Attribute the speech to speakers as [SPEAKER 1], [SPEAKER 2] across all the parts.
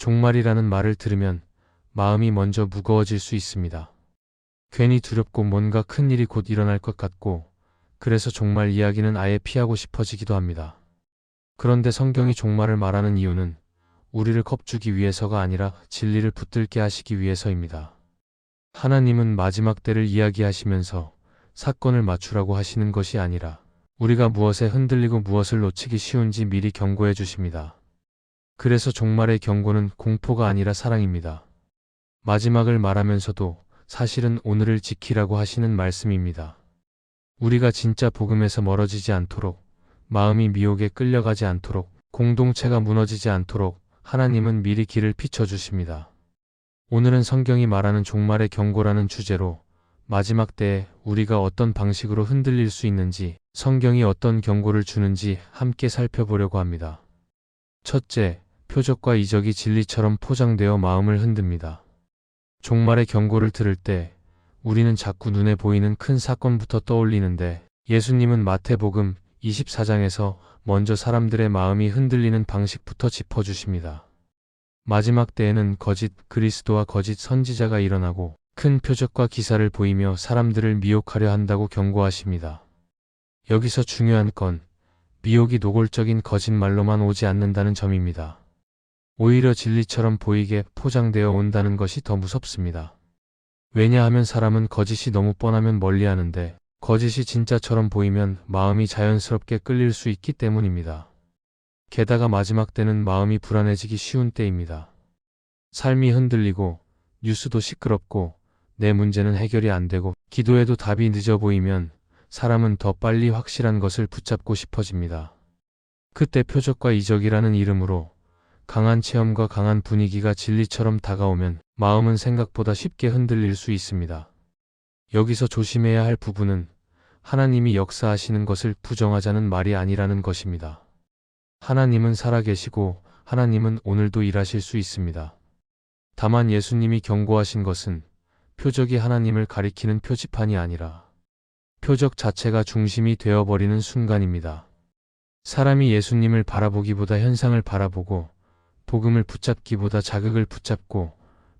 [SPEAKER 1] 종말이라는 말을 들으면 마음이 먼저 무거워질 수 있습니다. 괜히 두렵고 뭔가 큰일이 곧 일어날 것 같고, 그래서 종말 이야기는 아예 피하고 싶어지기도 합니다. 그런데 성경이 종말을 말하는 이유는 우리를 겁주기 위해서가 아니라 진리를 붙들게 하시기 위해서입니다. 하나님은 마지막 때를 이야기하시면서 사건을 맞추라고 하시는 것이 아니라 우리가 무엇에 흔들리고 무엇을 놓치기 쉬운지 미리 경고해 주십니다. 그래서 종말의 경고는 공포가 아니라 사랑입니다. 마지막을 말하면서도 사실은 오늘을 지키라고 하시는 말씀입니다. 우리가 진짜 복음에서 멀어지지 않도록, 마음이 미혹에 끌려가지 않도록, 공동체가 무너지지 않도록 하나님은 미리 길을 비춰주십니다. 오늘은 성경이 말하는 종말의 경고라는 주제로 마지막 때에 우리가 어떤 방식으로 흔들릴 수 있는지, 성경이 어떤 경고를 주는지 함께 살펴보려고 합니다. 첫째, 표적과 이적이 진리처럼 포장되어 마음을 흔듭니다. 종말의 경고를 들을 때 우리는 자꾸 눈에 보이는 큰 사건부터 떠올리는데, 예수님은 마태복음 24장에서 먼저 사람들의 마음이 흔들리는 방식부터 짚어주십니다. 마지막 때에는 거짓 그리스도와 거짓 선지자가 일어나고 큰 표적과 기사를 보이며 사람들을 미혹하려 한다고 경고하십니다. 여기서 중요한 건 미혹이 노골적인 거짓말로만 오지 않는다는 점입니다. 오히려 진리처럼 보이게 포장되어 온다는 것이 더 무섭습니다. 왜냐하면 사람은 거짓이 너무 뻔하면 멀리하는데, 거짓이 진짜처럼 보이면 마음이 자연스럽게 끌릴 수 있기 때문입니다. 게다가 마지막 때는 마음이 불안해지기 쉬운 때입니다. 삶이 흔들리고 뉴스도 시끄럽고 내 문제는 해결이 안 되고 기도해도 답이 늦어 보이면 사람은 더 빨리 확실한 것을 붙잡고 싶어집니다. 그때 표적과 이적이라는 이름으로 강한 체험과 강한 분위기가 진리처럼 다가오면 마음은 생각보다 쉽게 흔들릴 수 있습니다. 여기서 조심해야 할 부분은 하나님이 역사하시는 것을 부정하자는 말이 아니라는 것입니다. 하나님은 살아계시고 하나님은 오늘도 일하실 수 있습니다. 다만 예수님이 경고하신 것은 표적이 하나님을 가리키는 표지판이 아니라 표적 자체가 중심이 되어버리는 순간입니다. 사람이 예수님을 바라보기보다 현상을 바라보고, 복음을 붙잡기보다 자극을 붙잡고,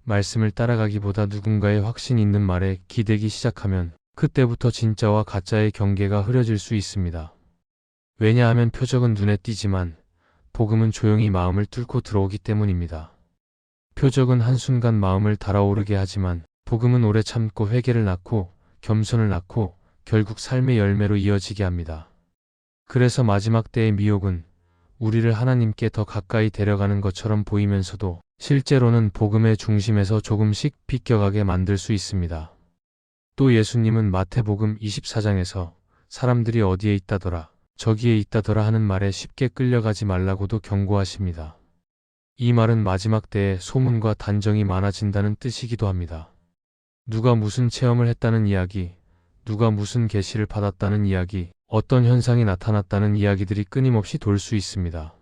[SPEAKER 1] 말씀을 따라가기보다 누군가의 확신 있는 말에 기대기 시작하면 그때부터 진짜와 가짜의 경계가 흐려질 수 있습니다. 왜냐하면 표적은 눈에 띄지만 복음은 조용히 마음을 뚫고 들어오기 때문입니다. 표적은 한순간 마음을 달아오르게 하지만 복음은 오래 참고 회개를 낳고 겸손을 낳고 결국 삶의 열매로 이어지게 합니다. 그래서 마지막 때의 미혹은 우리를 하나님께 더 가까이 데려가는 것처럼 보이면서도 실제로는 복음의 중심에서 조금씩 비껴가게 만들 수 있습니다. 또 예수님은 마태복음 24장에서 사람들이 어디에 있다더라, 저기에 있다더라 하는 말에 쉽게 끌려가지 말라고도 경고하십니다. 이 말은 마지막 때에 소문과 단정이 많아진다는 뜻이기도 합니다. 누가 무슨 체험을 했다는 이야기, 누가 무슨 계시를 받았다는 이야기, 어떤 현상이 나타났다는 이야기들이 끊임없이 돌 수 있습니다.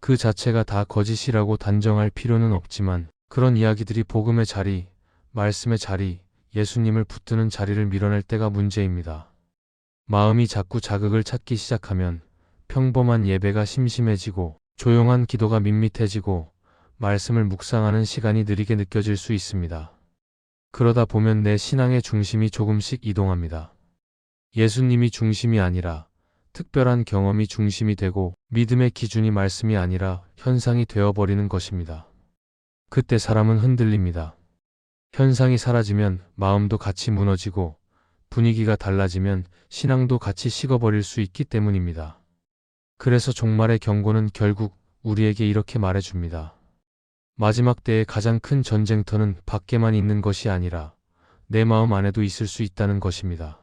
[SPEAKER 1] 그 자체가 다 거짓이라고 단정할 필요는 없지만 그런 이야기들이 복음의 자리, 말씀의 자리, 예수님을 붙드는 자리를 밀어낼 때가 문제입니다. 마음이 자꾸 자극을 찾기 시작하면 평범한 예배가 심심해지고 조용한 기도가 밋밋해지고 말씀을 묵상하는 시간이 느리게 느껴질 수 있습니다. 그러다 보면 내 신앙의 중심이 조금씩 이동합니다. 예수님이 중심이 아니라 특별한 경험이 중심이 되고 믿음의 기준이 말씀이 아니라 현상이 되어버리는 것입니다. 그때 사람은 흔들립니다. 현상이 사라지면 마음도 같이 무너지고 분위기가 달라지면 신앙도 같이 식어버릴 수 있기 때문입니다. 그래서 종말의 경고는 결국 우리에게 이렇게 말해줍니다. 마지막 때의 가장 큰 전쟁터는 밖에만 있는 것이 아니라 내 마음 안에도 있을 수 있다는 것입니다.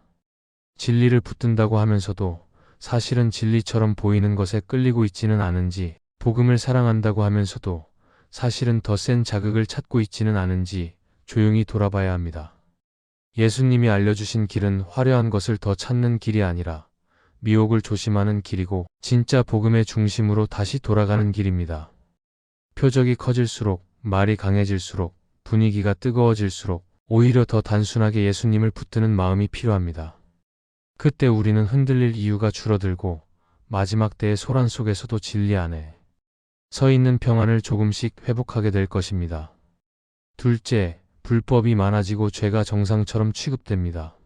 [SPEAKER 1] 진리를 붙든다고 하면서도 사실은 진리처럼 보이는 것에 끌리고 있지는 않은지, 복음을 사랑한다고 하면서도 사실은 더 센 자극을 찾고 있지는 않은지 조용히 돌아봐야 합니다. 예수님이 알려주신 길은 화려한 것을 더 찾는 길이 아니라 미혹을 조심하는 길이고 진짜 복음의 중심으로 다시 돌아가는 길입니다. 표적이 커질수록, 말이 강해질수록, 분위기가 뜨거워질수록 오히려 더 단순하게 예수님을 붙드는 마음이 필요합니다. 그때 우리는 흔들릴 이유가 줄어들고 마지막 때의 소란 속에서도 진리 안에 서 있는 평안을 조금씩 회복하게 될 것입니다. 둘째, 불법이 많아지고 죄가 정상처럼 취급됩니다.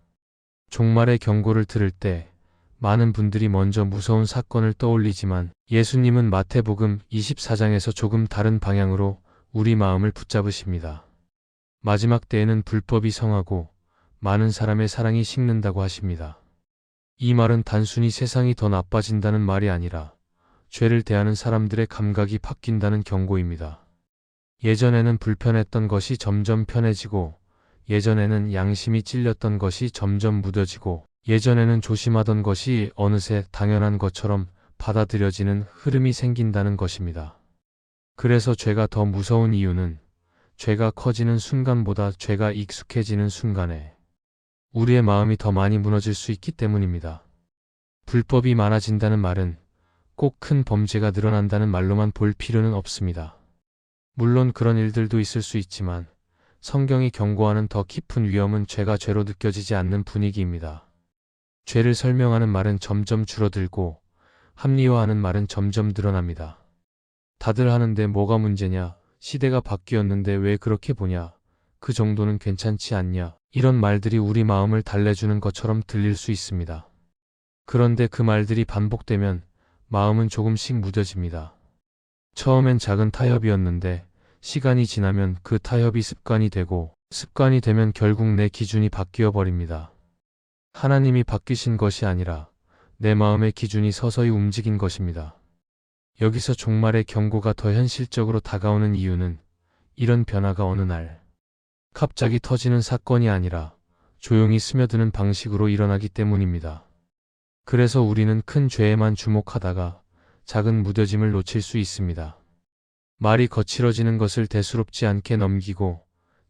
[SPEAKER 1] 종말의 경고를 들을 때 많은 분들이 먼저 무서운 사건을 떠올리지만 예수님은 마태복음 24장에서 조금 다른 방향으로 우리 마음을 붙잡으십니다. 마지막 때에는 불법이 성하고 많은 사람의 사랑이 식는다고 하십니다. 이 말은 단순히 세상이 더 나빠진다는 말이 아니라 죄를 대하는 사람들의 감각이 바뀐다는 경고입니다. 예전에는 불편했던 것이 점점 편해지고, 예전에는 양심이 찔렸던 것이 점점 무뎌지고, 예전에는 조심하던 것이 어느새 당연한 것처럼 받아들여지는 흐름이 생긴다는 것입니다. 그래서 죄가 더 무서운 이유는 죄가 커지는 순간보다 죄가 익숙해지는 순간에 우리의 마음이 더 많이 무너질 수 있기 때문입니다. 불법이 많아진다는 말은 꼭 큰 범죄가 늘어난다는 말로만 볼 필요는 없습니다. 물론 그런 일들도 있을 수 있지만 성경이 경고하는 더 깊은 위험은 죄가 죄로 느껴지지 않는 분위기입니다. 죄를 설명하는 말은 점점 줄어들고 합리화하는 말은 점점 늘어납니다. 다들 하는데 뭐가 문제냐? 시대가 바뀌었는데 왜 그렇게 보냐? 그 정도는 괜찮지 않냐? 이런 말들이 우리 마음을 달래주는 것처럼 들릴 수 있습니다. 그런데 그 말들이 반복되면 마음은 조금씩 무뎌집니다. 처음엔 작은 타협이었는데 시간이 지나면 그 타협이 습관이 되고, 습관이 되면 결국 내 기준이 바뀌어 버립니다. 하나님이 바뀌신 것이 아니라 내 마음의 기준이 서서히 움직인 것입니다. 여기서 종말의 경고가 더 현실적으로 다가오는 이유는 이런 변화가 어느 날 갑자기 터지는 사건이 아니라 조용히 스며드는 방식으로 일어나기 때문입니다. 그래서 우리는 큰 죄에만 주목하다가 작은 무뎌짐을 놓칠 수 있습니다. 말이 거칠어지는 것을 대수롭지 않게 넘기고,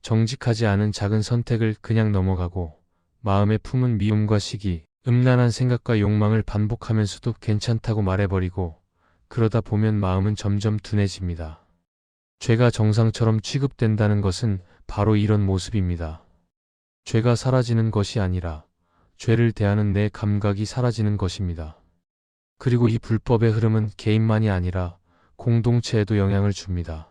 [SPEAKER 1] 정직하지 않은 작은 선택을 그냥 넘어가고, 마음에 품은 미움과 시기, 음란한 생각과 욕망을 반복하면서도 괜찮다고 말해버리고, 그러다 보면 마음은 점점 둔해집니다. 죄가 정상처럼 취급된다는 것은 바로 이런 모습입니다. 죄가 사라지는 것이 아니라 죄를 대하는 내 감각이 사라지는 것입니다. 그리고 이 불법의 흐름은 개인만이 아니라 공동체에도 영향을 줍니다.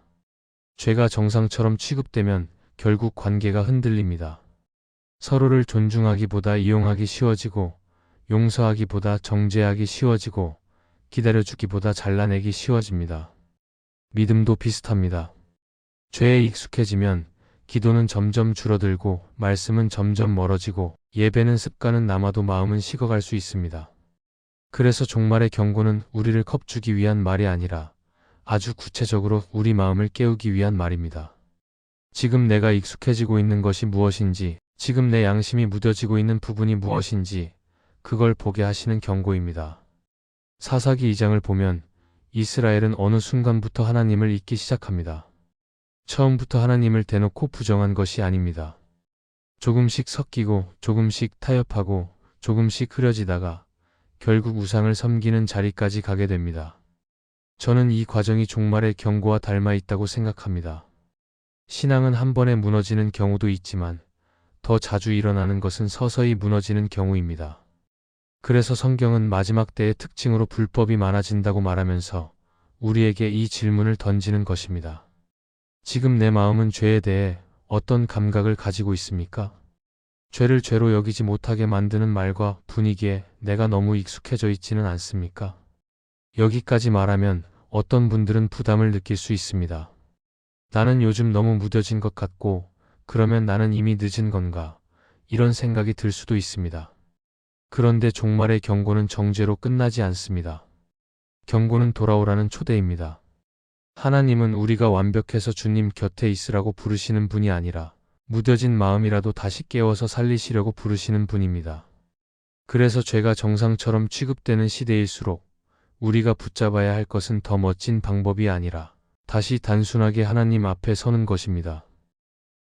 [SPEAKER 1] 죄가 정상처럼 취급되면 결국 관계가 흔들립니다. 서로를 존중하기보다 이용하기 쉬워지고, 용서하기보다 정죄하기 쉬워지고, 기다려주기보다 잘라내기 쉬워집니다. 믿음도 비슷합니다. 죄에 익숙해지면 기도는 점점 줄어들고, 말씀은 점점 멀어지고, 예배는 습관은 남아도 마음은 식어갈 수 있습니다. 그래서 종말의 경고는 우리를 겁주기 위한 말이 아니라 아주 구체적으로 우리 마음을 깨우기 위한 말입니다. 지금 내가 익숙해지고 있는 것이 무엇인지, 지금 내 양심이 무뎌지고 있는 부분이 무엇인지 그걸 보게 하시는 경고입니다. 사사기 2장을 보면 이스라엘은 어느 순간부터 하나님을 잊기 시작합니다. 처음부터 하나님을 대놓고 부정한 것이 아닙니다. 조금씩 섞이고 조금씩 타협하고 조금씩 흐려지다가 결국 우상을 섬기는 자리까지 가게 됩니다. 저는 이 과정이 종말의 경고와 닮아 있다고 생각합니다. 신앙은 한 번에 무너지는 경우도 있지만 더 자주 일어나는 것은 서서히 무너지는 경우입니다. 그래서 성경은 마지막 때의 특징으로 불법이 많아진다고 말하면서 우리에게 이 질문을 던지는 것입니다. 지금 내 마음은 죄에 대해 어떤 감각을 가지고 있습니까? 죄를 죄로 여기지 못하게 만드는 말과 분위기에 내가 너무 익숙해져 있지는 않습니까? 여기까지 말하면 어떤 분들은 부담을 느낄 수 있습니다. 나는 요즘 너무 무뎌진 것 같고, 그러면 나는 이미 늦은 건가? 이런 생각이 들 수도 있습니다. 그런데 종말의 경고는 정죄로 끝나지 않습니다. 경고는 돌아오라는 초대입니다. 하나님은 우리가 완벽해서 주님 곁에 있으라고 부르시는 분이 아니라 무뎌진 마음이라도 다시 깨워서 살리시려고 부르시는 분입니다. 그래서 죄가 정상처럼 취급되는 시대일수록 우리가 붙잡아야 할 것은 더 멋진 방법이 아니라 다시 단순하게 하나님 앞에 서는 것입니다.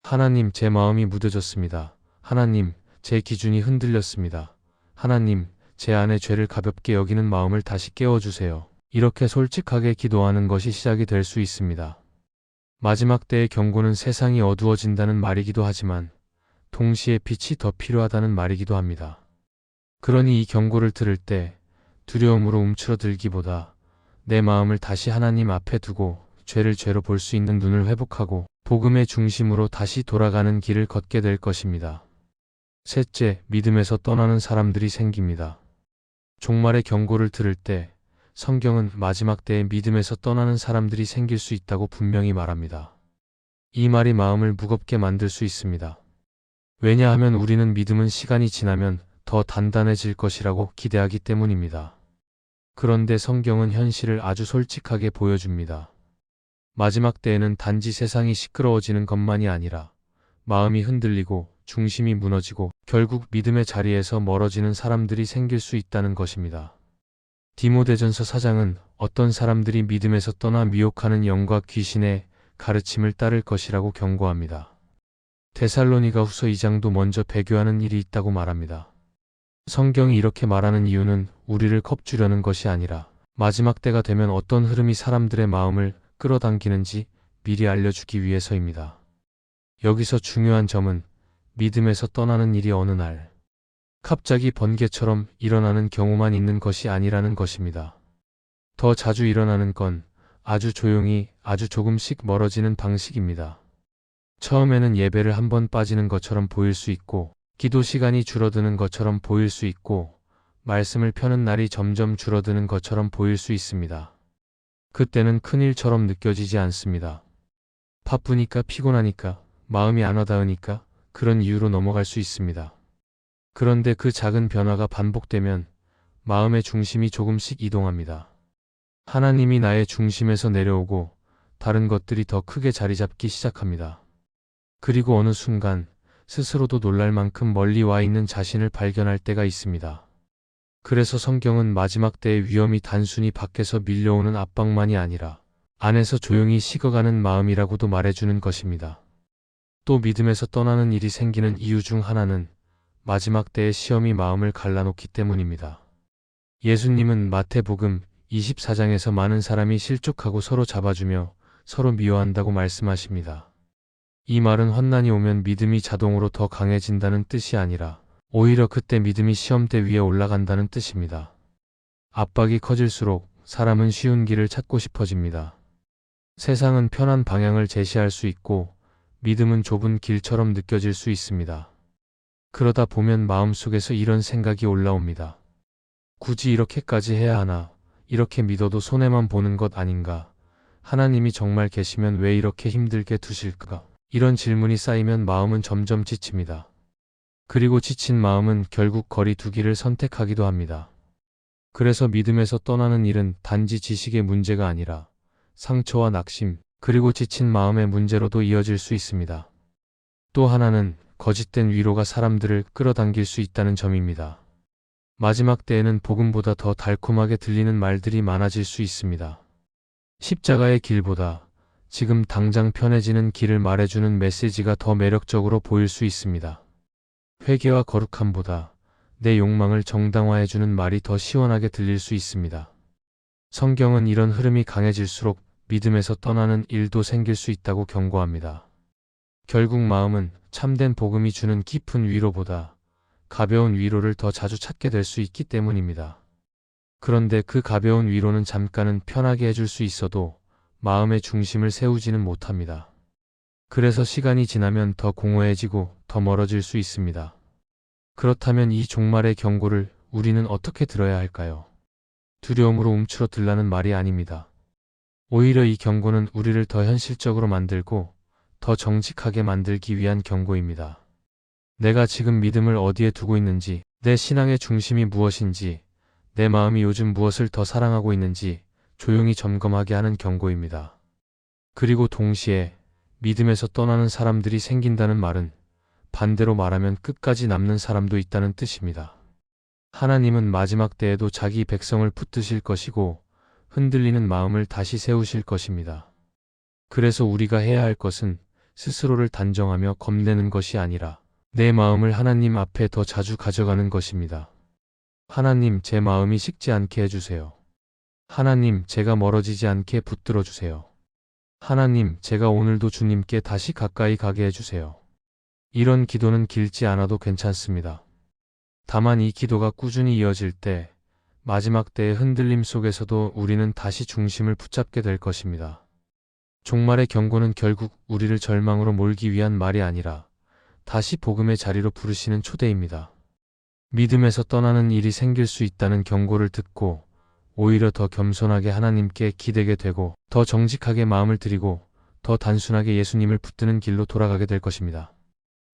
[SPEAKER 1] 하나님, 제 마음이 무뎌졌습니다. 하나님, 제 기준이 흔들렸습니다. 하나님, 제 안에 죄를 가볍게 여기는 마음을 다시 깨워주세요. 이렇게 솔직하게 기도하는 것이 시작이 될 수 있습니다. 마지막 때의 경고는 세상이 어두워진다는 말이기도 하지만 동시에 빛이 더 필요하다는 말이기도 합니다. 그러니 이 경고를 들을 때 두려움으로 움츠러들기보다 내 마음을 다시 하나님 앞에 두고 죄를 죄로 볼 수 있는 눈을 회복하고 복음의 중심으로 다시 돌아가는 길을 걷게 될 것입니다. 셋째, 믿음에서 떠나는 사람들이 생깁니다. 종말의 경고를 들을 때 성경은 마지막 때에 믿음에서 떠나는 사람들이 생길 수 있다고 분명히 말합니다. 이 말이 마음을 무겁게 만들 수 있습니다. 왜냐하면 우리는 믿음은 시간이 지나면 더 단단해질 것이라고 기대하기 때문입니다. 그런데 성경은 현실을 아주 솔직하게 보여줍니다. 마지막 때에는 단지 세상이 시끄러워지는 것만이 아니라 마음이 흔들리고 중심이 무너지고 결국 믿음의 자리에서 멀어지는 사람들이 생길 수 있다는 것입니다. 디모데전서 4장은 어떤 사람들이 믿음에서 떠나 미혹하는 영과 귀신의 가르침을 따를 것이라고 경고합니다. 데살로니가 후서 2장도 먼저 배교하는 일이 있다고 말합니다. 성경이 이렇게 말하는 이유는 우리를 겁주려는 것이 아니라 마지막 때가 되면 어떤 흐름이 사람들의 마음을 끌어당기는지 미리 알려주기 위해서입니다. 여기서 중요한 점은 믿음에서 떠나는 일이 어느 날 갑자기 번개처럼 일어나는 경우만 있는 것이 아니라는 것입니다. 더 자주 일어나는 건 아주 조용히 아주 조금씩 멀어지는 방식입니다. 처음에는 예배를 한번 빠지는 것처럼 보일 수 있고 기도 시간이 줄어드는 것처럼 보일 수 있고 말씀을 펴는 날이 점점 줄어드는 것처럼 보일 수 있습니다. 그때는 큰일처럼 느껴지지 않습니다. 바쁘니까 피곤하니까 마음이 안 와닿으니까 그런 이유로 넘어갈 수 있습니다. 그런데 그 작은 변화가 반복되면 마음의 중심이 조금씩 이동합니다. 하나님이 나의 중심에서 내려오고 다른 것들이 더 크게 자리 잡기 시작합니다. 그리고 어느 순간 스스로도 놀랄 만큼 멀리 와 있는 자신을 발견할 때가 있습니다. 그래서 성경은 마지막 때의 위험이 단순히 밖에서 밀려오는 압박만이 아니라 안에서 조용히 식어가는 마음이라고도 말해주는 것입니다. 또 믿음에서 떠나는 일이 생기는 이유 중 하나는 마지막 때의 시험이 마음을 갈라놓기 때문입니다. 예수님은 마태복음 24장에서 많은 사람이 실족하고 서로 잡아주며 서로 미워한다고 말씀하십니다. 이 말은 환난이 오면 믿음이 자동으로 더 강해진다는 뜻이 아니라 오히려 그때 믿음이 시험대 위에 올라간다는 뜻입니다. 압박이 커질수록 사람은 쉬운 길을 찾고 싶어집니다. 세상은 편한 방향을 제시할 수 있고 믿음은 좁은 길처럼 느껴질 수 있습니다. 그러다 보면 마음속에서 이런 생각이 올라옵니다. 굳이 이렇게까지 해야 하나? 이렇게 믿어도 손해만 보는 것 아닌가? 하나님이 정말 계시면 왜 이렇게 힘들게 두실까? 이런 질문이 쌓이면 마음은 점점 지칩니다. 그리고 지친 마음은 결국 거리 두기를 선택하기도 합니다. 그래서 믿음에서 떠나는 일은 단지 지식의 문제가 아니라 상처와 낙심, 그리고 지친 마음의 문제로도 이어질 수 있습니다. 또 하나는 거짓된 위로가 사람들을 끌어당길 수 있다는 점입니다. 마지막 때에는 복음보다 더 달콤하게 들리는 말들이 많아질 수 있습니다. 십자가의 길보다 지금 당장 편해지는 길을 말해주는 메시지가 더 매력적으로 보일 수 있습니다. 회개와 거룩함보다 내 욕망을 정당화해주는 말이 더 시원하게 들릴 수 있습니다. 성경은 이런 흐름이 강해질수록 믿음에서 떠나는 일도 생길 수 있다고 경고합니다. 결국 마음은 참된 복음이 주는 깊은 위로보다 가벼운 위로를 더 자주 찾게 될 수 있기 때문입니다. 그런데 그 가벼운 위로는 잠깐은 편하게 해줄 수 있어도 마음의 중심을 세우지는 못합니다. 그래서 시간이 지나면 더 공허해지고 더 멀어질 수 있습니다. 그렇다면 이 종말의 경고를 우리는 어떻게 들어야 할까요? 두려움으로 움츠러들라는 말이 아닙니다. 오히려 이 경고는 우리를 더 현실적으로 만들고 더 정직하게 만들기 위한 경고입니다. 내가 지금 믿음을 어디에 두고 있는지, 내 신앙의 중심이 무엇인지, 내 마음이 요즘 무엇을 더 사랑하고 있는지 조용히 점검하게 하는 경고입니다. 그리고 동시에 믿음에서 떠나는 사람들이 생긴다는 말은 반대로 말하면 끝까지 남는 사람도 있다는 뜻입니다. 하나님은 마지막 때에도 자기 백성을 붙드실 것이고 흔들리는 마음을 다시 세우실 것입니다. 그래서 우리가 해야 할 것은 스스로를 단정하며 겁내는 것이 아니라 내 마음을 하나님 앞에 더 자주 가져가는 것입니다. 하나님, 제 마음이 식지 않게 해주세요. 하나님, 제가 멀어지지 않게 붙들어 주세요. 하나님, 제가 오늘도 주님께 다시 가까이 가게 해주세요. 이런 기도는 길지 않아도 괜찮습니다. 다만 이 기도가 꾸준히 이어질 때 마지막 때의 흔들림 속에서도 우리는 다시 중심을 붙잡게 될 것입니다. 종말의 경고는 결국 우리를 절망으로 몰기 위한 말이 아니라 다시 복음의 자리로 부르시는 초대입니다. 믿음에서 떠나는 일이 생길 수 있다는 경고를 듣고 오히려 더 겸손하게 하나님께 기대게 되고 더 정직하게 마음을 드리고 더 단순하게 예수님을 붙드는 길로 돌아가게 될 것입니다.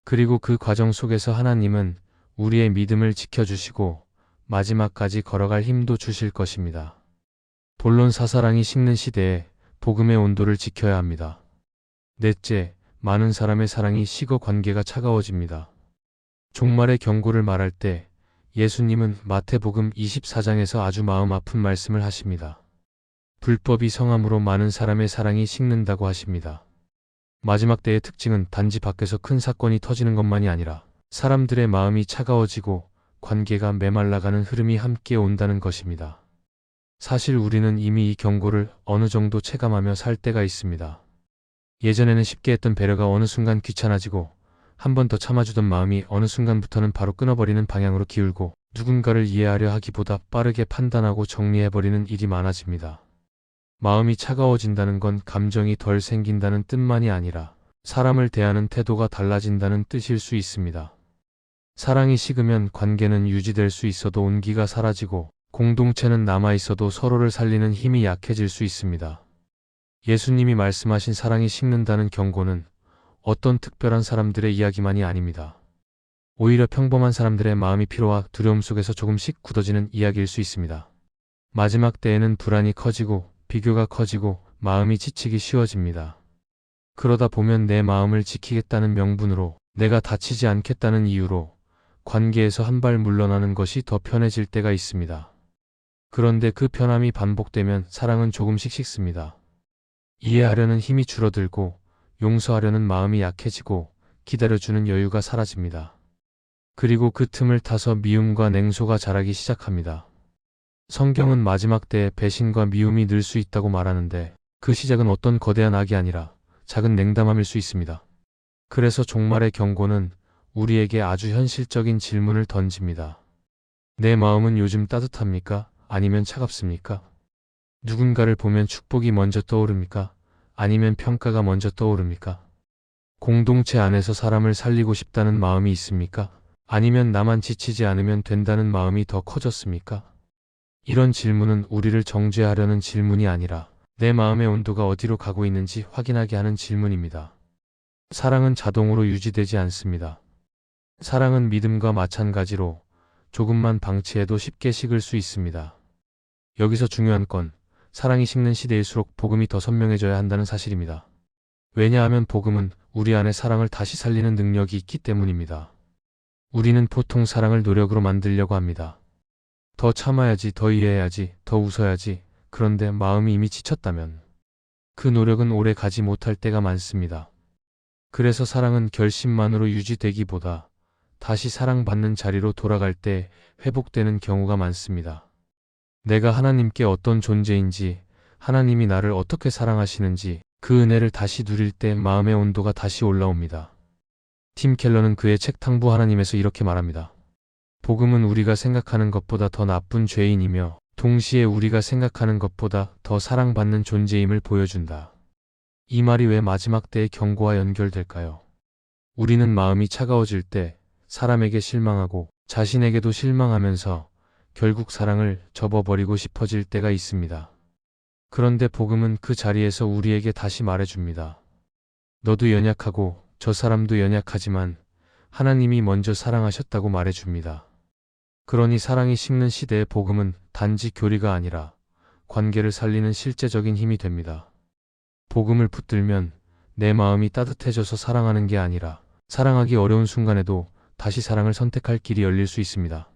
[SPEAKER 1] 그리고 그 과정 속에서 하나님은 우리의 믿음을 지켜주시고 마지막까지 걸어갈 힘도 주실 것입니다. 본론 사사랑이 식는 시대에 복음의 온도를 지켜야 합니다. 넷째, 많은 사람의 사랑이 식어 관계가 차가워집니다. 종말의 경고를 말할 때 예수님은 마태복음 24장에서 아주 마음 아픈 말씀을 하십니다. 불법이 성함으로 많은 사람의 사랑이 식는다고 하십니다. 마지막 때의 특징은 단지 밖에서 큰 사건이 터지는 것만이 아니라 사람들의 마음이 차가워지고 관계가 메말라가는 흐름이 함께 온다는 것입니다. 사실 우리는 이미 이 경고를 어느 정도 체감하며 살 때가 있습니다. 예전에는 쉽게 했던 배려가 어느 순간 귀찮아지고 한 번 더 참아주던 마음이 어느 순간부터는 바로 끊어버리는 방향으로 기울고 누군가를 이해하려 하기보다 빠르게 판단하고 정리해버리는 일이 많아집니다. 마음이 차가워진다는 건 감정이 덜 생긴다는 뜻만이 아니라 사람을 대하는 태도가 달라진다는 뜻일 수 있습니다. 사랑이 식으면 관계는 유지될 수 있어도 온기가 사라지고 공동체는 남아있어도 서로를 살리는 힘이 약해질 수 있습니다. 예수님이 말씀하신 사랑이 식는다는 경고는 어떤 특별한 사람들의 이야기만이 아닙니다. 오히려 평범한 사람들의 마음이 피로와 두려움 속에서 조금씩 굳어지는 이야기일 수 있습니다. 마지막 때에는 불안이 커지고 비교가 커지고 마음이 지치기 쉬워집니다. 그러다 보면 내 마음을 지키겠다는 명분으로 내가 다치지 않겠다는 이유로 관계에서 한 발 물러나는 것이 더 편해질 때가 있습니다. 그런데 그 편함이 반복되면 사랑은 조금씩 식습니다. 이해하려는 힘이 줄어들고 용서하려는 마음이 약해지고 기다려주는 여유가 사라집니다. 그리고 그 틈을 타서 미움과 냉소가 자라기 시작합니다. 성경은 마지막 때에 배신과 미움이 늘 수 있다고 말하는데 그 시작은 어떤 거대한 악이 아니라 작은 냉담함일 수 있습니다. 그래서 종말의 경고는 우리에게 아주 현실적인 질문을 던집니다. 내 마음은 요즘 따뜻합니까? 아니면 차갑습니까? 누군가를 보면 축복이 먼저 떠오릅니까? 아니면 평가가 먼저 떠오릅니까? 공동체 안에서 사람을 살리고 싶다는 마음이 있습니까? 아니면 나만 지치지 않으면 된다는 마음이 더 커졌습니까? 이런 질문은 우리를 정죄하려는 질문이 아니라 내 마음의 온도가 어디로 가고 있는지 확인하게 하는 질문입니다. 사랑은 자동으로 유지되지 않습니다. 사랑은 믿음과 마찬가지로 조금만 방치해도 쉽게 식을 수 있습니다. 여기서 중요한 건 사랑이 식는 시대일수록 복음이 더 선명해져야 한다는 사실입니다. 왜냐하면 복음은 우리 안에 사랑을 다시 살리는 능력이 있기 때문입니다. 우리는 보통 사랑을 노력으로 만들려고 합니다. 더 참아야지, 더 이해해야지, 더 웃어야지. 그런데 마음이 이미 지쳤다면 그 노력은 오래 가지 못할 때가 많습니다. 그래서 사랑은 결심만으로 유지되기보다 다시 사랑받는 자리로 돌아갈 때 회복되는 경우가 많습니다. 내가 하나님께 어떤 존재인지, 하나님이 나를 어떻게 사랑하시는지 그 은혜를 다시 누릴 때 마음의 온도가 다시 올라옵니다. 팀 켈러는 그의 책 탕부 하나님에서 이렇게 말합니다. 복음은 우리가 생각하는 것보다 더 나쁜 죄인이며 동시에 우리가 생각하는 것보다 더 사랑받는 존재임을 보여준다. 이 말이 왜 마지막 때의 경고와 연결될까요? 우리는 마음이 차가워질 때 사람에게 실망하고 자신에게도 실망하면서 결국 사랑을 접어버리고 싶어질 때가 있습니다. 그런데 복음은 그 자리에서 우리에게 다시 말해줍니다. 너도 연약하고 저 사람도 연약하지만 하나님이 먼저 사랑하셨다고 말해줍니다. 그러니 사랑이 식는 시대의 복음은 단지 교리가 아니라 관계를 살리는 실제적인 힘이 됩니다. 복음을 붙들면 내 마음이 따뜻해져서 사랑하는 게 아니라 사랑하기 어려운 순간에도 다시 사랑을 선택할 길이 열릴 수 있습니다.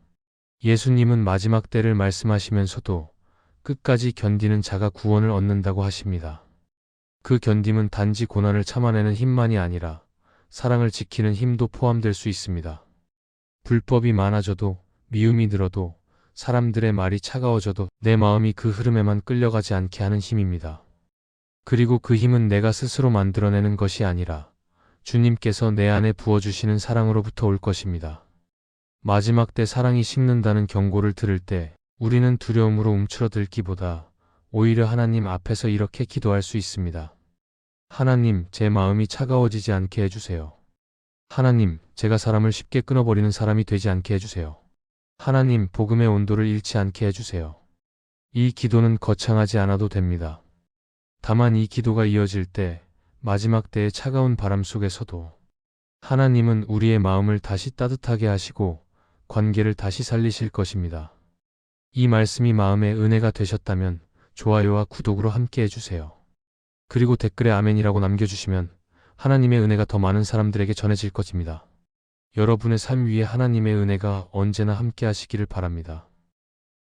[SPEAKER 1] 예수님은 마지막 때를 말씀하시면서도 끝까지 견디는 자가 구원을 얻는다고 하십니다. 그 견딤은 단지 고난을 참아내는 힘만이 아니라 사랑을 지키는 힘도 포함될 수 있습니다. 불법이 많아져도 미움이 늘어도 사람들의 말이 차가워져도 내 마음이 그 흐름에만 끌려가지 않게 하는 힘입니다. 그리고 그 힘은 내가 스스로 만들어내는 것이 아니라 주님께서 내 안에 부어주시는 사랑으로부터 올 것입니다. 마지막 때 사랑이 식는다는 경고를 들을 때 우리는 두려움으로 움츠러들기보다 오히려 하나님 앞에서 이렇게 기도할 수 있습니다. 하나님, 제 마음이 차가워지지 않게 해주세요. 하나님, 제가 사람을 쉽게 끊어버리는 사람이 되지 않게 해주세요. 하나님, 복음의 온도를 잃지 않게 해주세요. 이 기도는 거창하지 않아도 됩니다. 다만 이 기도가 이어질 때, 마지막 때의 차가운 바람 속에서도 하나님은 우리의 마음을 다시 따뜻하게 하시고 관계를 다시 살리실 것입니다. 이 말씀이 마음의 은혜가 되셨다면 좋아요와 구독으로 함께 해주세요. 그리고 댓글에 아멘이라고 남겨주시면 하나님의 은혜가 더 많은 사람들에게 전해질 것입니다. 여러분의 삶 위에 하나님의 은혜가 언제나 함께 하시기를 바랍니다.